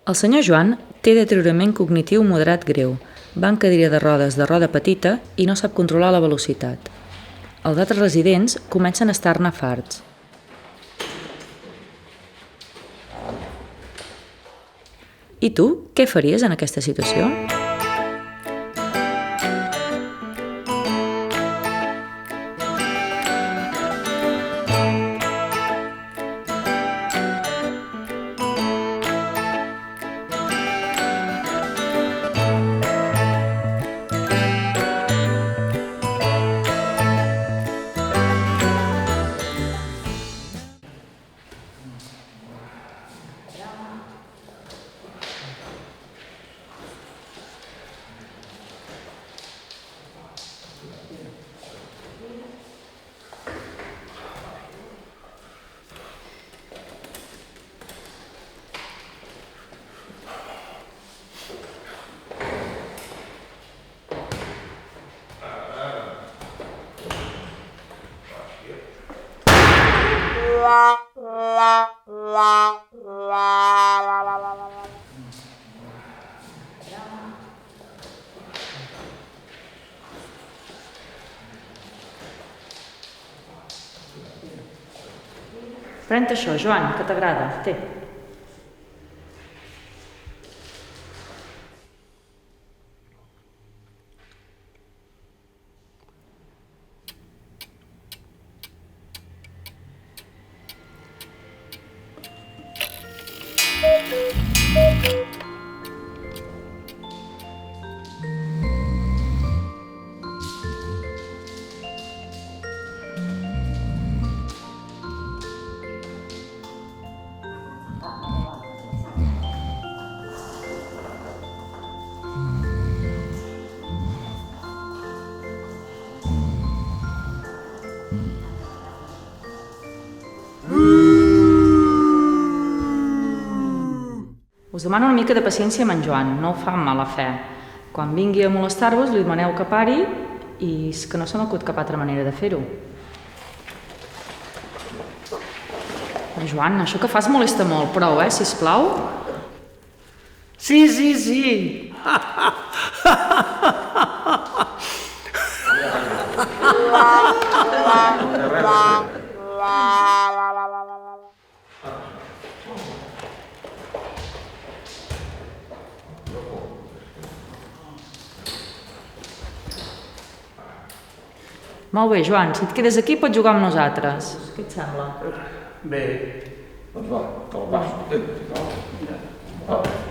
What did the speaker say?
El senyor Joan té deteriorament cognitiu moderat greu, va en cadira de rodes de roda petita i no sap controlar la velocitat. Els altres residents comencen a estar-ne farts. I tu, què faries en aquesta situació? Pren això, Joan, que t'agrada. Té. Us demano una mica de paciència amb en Joan, no ho fa amb mala fe. Quan vingui a molestar-vos li demaneu que pari i és que no se m'acut cap altra manera de fer-ho. Joan, això que fas molesta molt, prou, sisplau? Sí. Molt bé, Joan, si et quedes aquí pots jugar amb nosaltres. Què et sembla? Bé. Doncs va, te la passo.